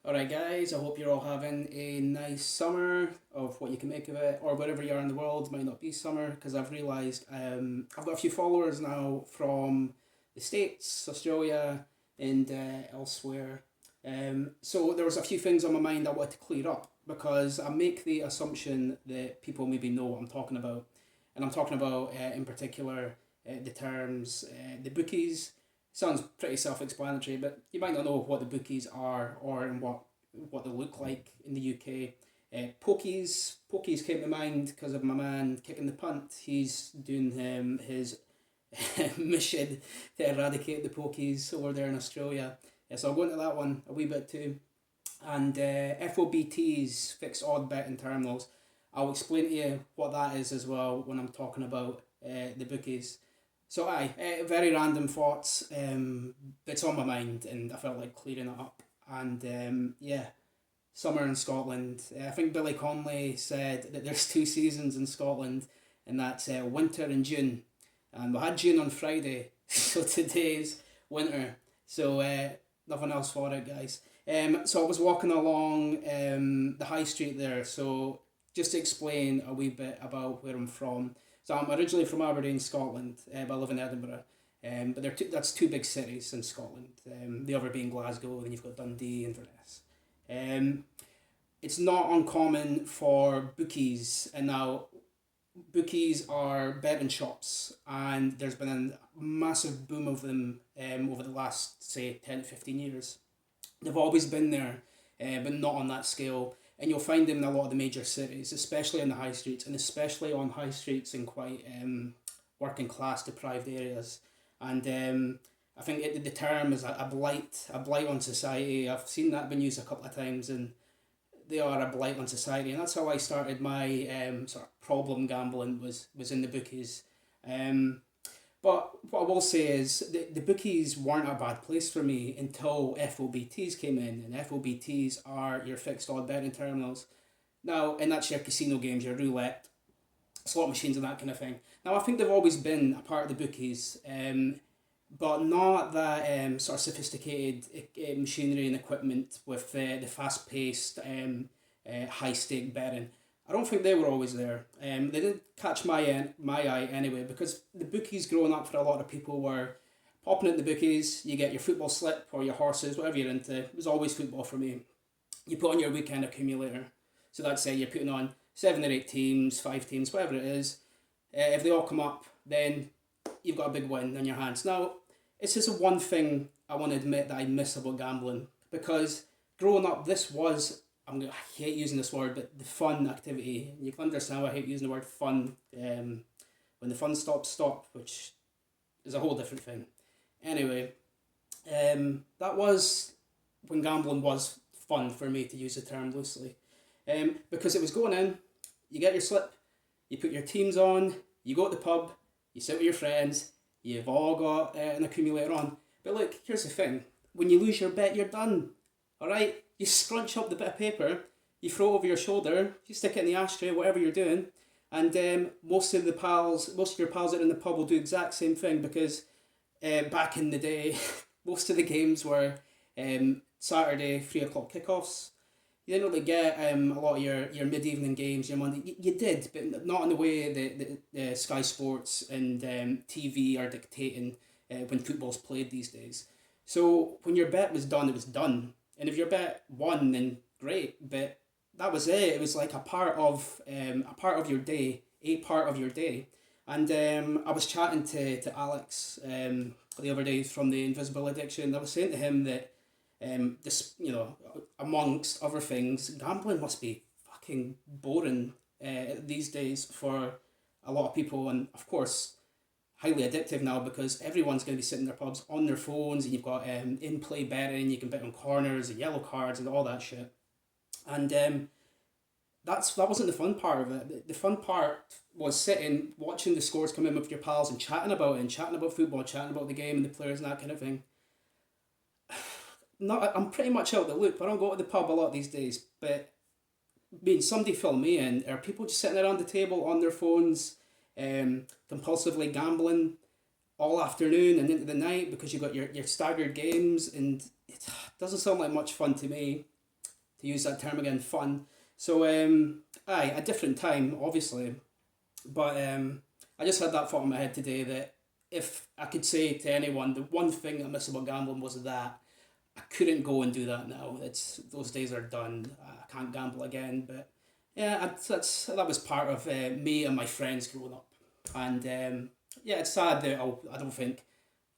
Alright, guys, I hope you're all having a nice summer of what you can make of it, or wherever you are in the world. Might not be summer because I've realised I've got a few followers now from the States, Australia, and elsewhere. So there was a few things on my mind I wanted to clear up because I make the assumption that people maybe know what I'm talking about. And I'm talking about, in particular, the terms the bookies. Sounds pretty self-explanatory, but you might not know what the bookies are or in what they look like in the UK. Pokies came to mind because of my man kicking the punt. He's doing his mission to eradicate the pokies over there in Australia. So I'll go into that one a wee bit too. And FOBTs, fixed odd betting terminals. I'll explain to you what that is as well when I'm talking about the bookies. So very random thoughts. It's on my mind, and I felt like clearing it up. And yeah, summer in Scotland. I think Billy Connolly said that there's two seasons in Scotland, and that's winter and June. And we had June on Friday, so today's winter. So nothing else for it, guys. So I was walking along the high street there. So just to explain a wee bit about where I'm from. So I'm originally from Aberdeen, Scotland, but I live in Edinburgh. But that's two big cities in Scotland. The other being Glasgow, then you've got Dundee, Inverness. Um, it's not uncommon for bookies, and now bookies are betting shops, and there's been a massive boom of them over the last, say, 10 to 15 years. They've always been there, but not on that scale. And you'll find them in a lot of the major cities, especially on the high streets, and especially on high streets in quite working class deprived areas. And I think the term is a blight on society. I've seen that been used a couple of times, and they are a blight on society. And that's how I started my sort of problem gambling was in the bookies. Um, but what I will say is the bookies weren't a bad place for me until FOBTs came in, and FOBTs are your fixed odd betting terminals. Now, and that's your casino games, your roulette, slot machines, and that kind of thing. Now, I think they've always been a part of the bookies, but not that sort of sophisticated machinery and equipment with the fast paced, high stake betting. I don't think they were always there. They didn't catch my eye anyway because the bookies growing up for a lot of people were popping at the bookies. You get your football slip or your horses, whatever you're into. It was always football for me. You put on your weekend accumulator. So that's you're putting on 7 or 8 teams, 5 teams, whatever it is. If they all come up, then you've got a big win in your hands. Now, it's just one thing I want to admit that I miss about gambling because growing up, this was I hate using this word, but the fun activity. You can understand why I hate using the word fun. When the fun stops, stop, which is a whole different thing. Anyway, that was when gambling was fun for me, to use the term loosely, because it was going in, you get your slip, you put your teams on, you go to the pub, you sit with your friends, you've all got an accumulator on. But look, here's the thing: when you lose your bet, you're done. All right, you scrunch up the bit of paper, you throw it over your shoulder, you stick it in the ashtray, whatever you're doing, and most of your pals that are in the pub will do the exact same thing because back in the day, most of the games were Saturday 3 o'clock kickoffs. You didn't really get a lot of your mid evening games, your Monday. You did, but not in the way the Sky Sports and TV are dictating when football's played these days. So when your bet was done, it was done. And if your bet won, then great. But that was it. It was like a part of your day, a part of your day. And I was chatting to Alex the other day from the Invisible Addiction. I was saying to him that this, amongst other things, gambling must be fucking boring these days for a lot of people, and of course, highly addictive now because everyone's going to be sitting in their pubs on their phones, and you've got in-play betting, you can bet on corners and yellow cards and all that shit, and that wasn't the fun part of it. The fun part was sitting, watching the scores come in with your pals and chatting about it, and chatting about football, chatting about the game and the players and that kind of thing. Not, I'm pretty much out the loop. I don't go to the pub a lot these days, but being somebody fill me in, are people just sitting around the table on their phones, compulsively gambling all afternoon and into the night because you've got your staggered games, and it doesn't sound like much fun to me. to use that term again, fun. So, aye, a different time, obviously, but I just had that thought in my head today that if I could say to anyone the one thing I miss about gambling was that I couldn't go and do that now. It's those days are done. I can't gamble again. But yeah, that was part of me and my friends growing up, and yeah, it's sad that I don't think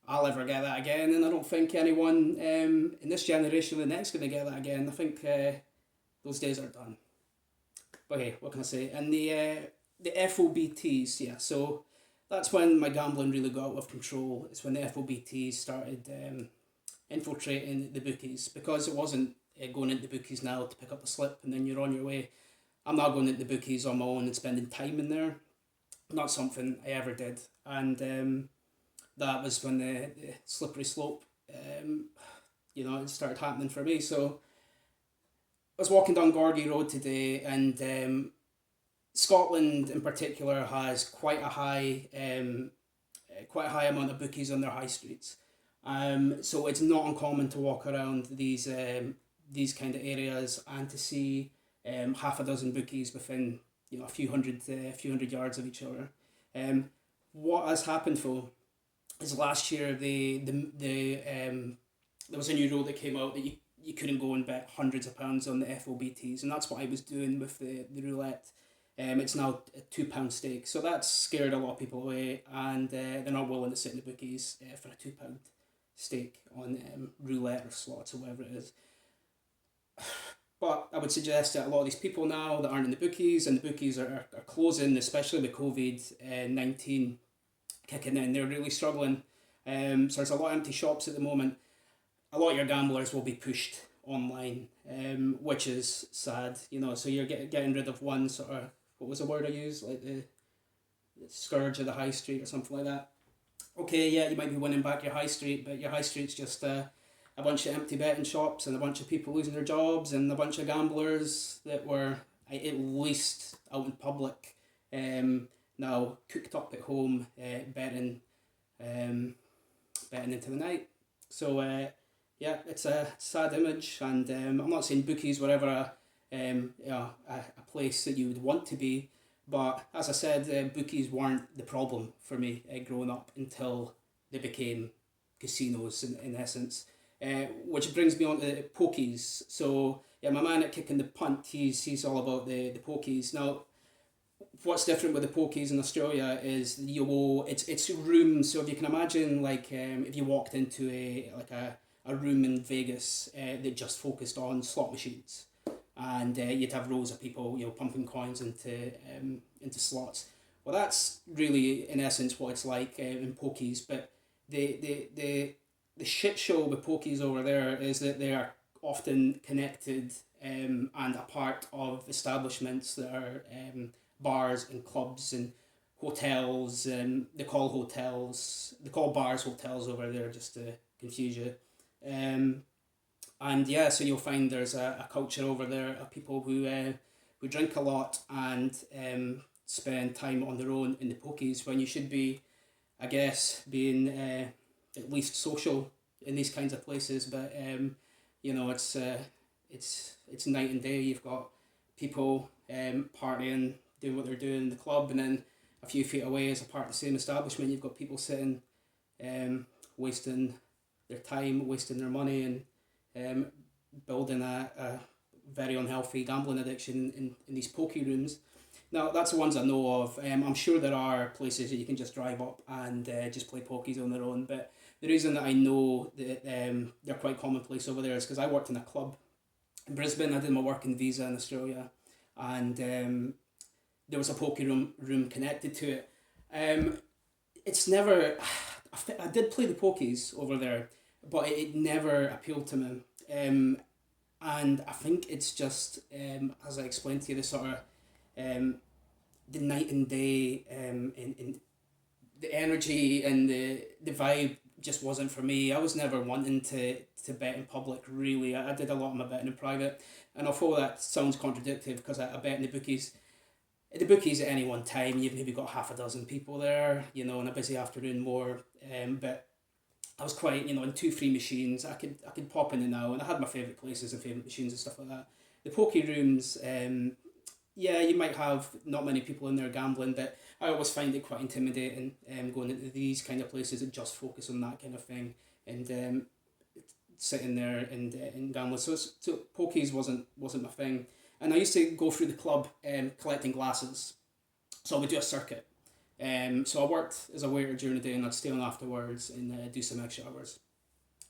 I'll ever get that again, and I don't think anyone in this generation or the next going to get that again. I think those days are done. But hey, what can I say? And the FOBTS, yeah. So that's when my gambling really got out of control. It's when the FOBTs started infiltrating the bookies, because it wasn't going into the bookies now to pick up a slip and then you're on your way. I'm now going into the bookies on my own and spending time in there. Not something I ever did, and that was when the slippery slope, it started happening for me. So I was walking down Gorgie Road today, and Scotland in particular has quite a high amount of bookies on their high streets. So it's not uncommon to walk around these kind of areas and to see half a dozen bookies within a few hundred yards of each other. What has happened though is last year there was a new rule that came out that you couldn't go and bet hundreds of pounds on the FOBTs, and that's what I was doing with the roulette. It's now a £2 stake, so that's scared a lot of people away, and they're not willing to sit in the bookies for a £2 stake on roulette or slots or whatever it is. But I would suggest that a lot of these people now that aren't in the bookies, and the bookies are closing, especially with COVID-19 kicking in, they're really struggling. So there's a lot of empty shops at the moment. A lot of your gamblers will be pushed online, which is sad, so you're getting rid of one sort of, what was the word I used, like the scourge of the high street or something like that. Okay, yeah, you might be winning back your high street, but your high street's just a bunch of empty betting shops and a bunch of people losing their jobs and a bunch of gamblers that were at least out in public, now cooked up at home, betting into the night. So yeah, it's a sad image, and I'm not saying bookies were ever a place that you would want to be, but as I said, bookies weren't the problem for me growing up until they became casinos in essence. Which brings me on to Pokies. So yeah, my man at Kicking the Punt, he's all about the Pokies. Now, what's different with the Pokies in Australia is it's rooms. So if you can imagine, like if you walked into a room in Vegas that just focused on slot machines, and you'd have rows of people pumping coins into slots. Well, that's really in essence what it's like in Pokies. But the shit show with Pokies over there is that they are often connected and a part of establishments that are bars and clubs and hotels, and they call bars hotels over there just to confuse you. And yeah, so you'll find there's a culture over there of people who drink a lot and spend time on their own in the Pokies, when you should be, I guess, being at least social in these kinds of places. But it's night and day. You've got people partying, doing what they're doing in the club, and then a few feet away, as a part of the same establishment, you've got people sitting, wasting their time, wasting their money, and building a very unhealthy gambling addiction in these pokey rooms. Now, that's the ones I know of. I'm sure there are places that you can just drive up and just play pokies on their own, but the reason that I know that they're quite commonplace over there is because I worked in a club in Brisbane. I did my working visa in Australia, and there was a pokie room connected to it. It's never... I did play the pokies over there, but it never appealed to me. And I think it's just, as I explained to you, the sort of the night and day, in the energy and the vibe just wasn't for me. I was never wanting to bet in public, really. I did a lot of my betting in private, and although that sounds contradictory, because I bet in the bookies at any one time, you've maybe got half a dozen people there, on a busy afternoon more, but I was quite, in 2 free machines, I could pop in and out, and I had my favourite places and favourite machines and stuff like that. The pokie rooms, yeah, you might have not many people in there gambling, but I always find it quite intimidating going into these kind of places that just focus on that kind of thing, and sitting there and gambling. So pokies wasn't my thing, and I used to go through the club collecting glasses. So I would do a circuit. So I worked as a waiter during the day, and I'd stay on afterwards and do some extra hours.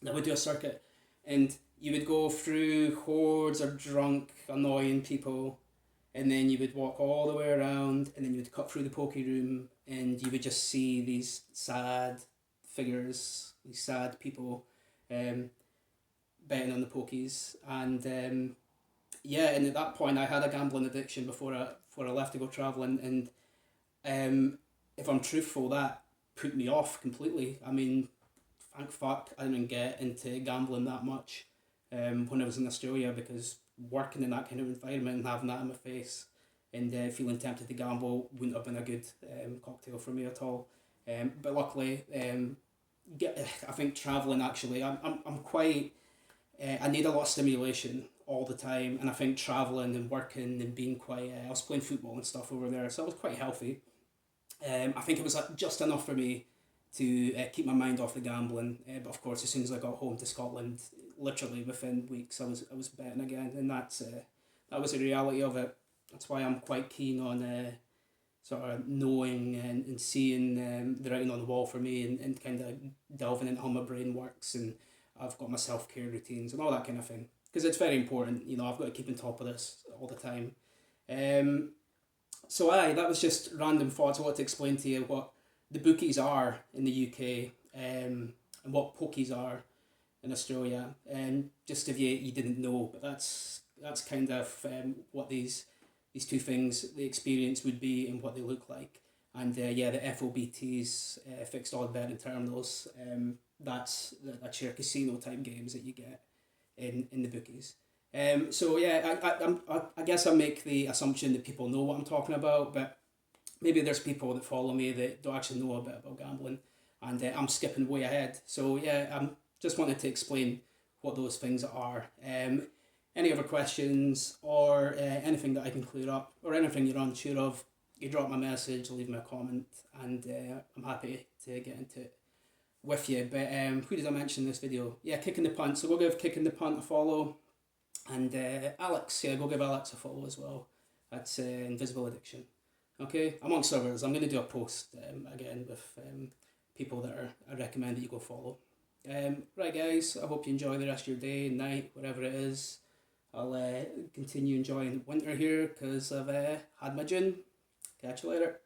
And I would do a circuit, and you would go through hordes of drunk, annoying people, and then you would walk all the way around, and then you would cut through the pokey room, and you would just see these sad figures, these sad people, um, betting on the pokies, and yeah, and at that point I had a gambling addiction before I left to go traveling, and if I'm truthful, that put me off completely. I mean, thank fuck I didn't get into gambling that much when I was in Australia, because working in that kind of environment and having that in my face and feeling tempted to gamble wouldn't have been a good cocktail for me at all. But luckily, I think traveling actually, I'm quite, I need a lot of stimulation all the time, and I think traveling and working and being quite, I was playing football and stuff over there, so I was quite healthy. I think it was just enough for me to keep my mind off the gambling. But of course, as soon as I got home to Scotland, literally within weeks, I was betting again, and that was the reality of it. That's why I'm quite keen on sort of knowing and seeing the writing on the wall for me, and kind of delving into how my brain works, and I've got my self-care routines and all that kind of thing, because it's very important. I've got to keep on top of this all the time. So that was just random thoughts. I wanted to explain to you what the bookies are in the UK, and what pokies are in Australia, and just if you didn't know, but that's kind of what these two things, the experience would be and what they look like. And yeah, the FOBTS, fixed odd betting terminals, that's your casino type games that you get in the bookies. So yeah, I guess I make the assumption that people know what I'm talking about, but maybe there's people that follow me that don't actually know a bit about gambling, and I'm skipping way ahead. So yeah, I'm just wanted to explain what those things are. Any other questions or anything that I can clear up, or anything you're unsure of, you drop my message, leave me a comment, and I'm happy to get into it with you. But who did I mention in this video? Yeah, Kicking the Punt. So we'll give Kicking the Punt a follow. And Alex, yeah, go give Alex a follow as well. That's Invisible Addiction. Okay, amongst others, I'm going to do a post again with people that I recommend that you go follow. Right, guys, I hope you enjoy the rest of your day, night, whatever it is. I'll continue enjoying winter here because I've had my June. Catch you later.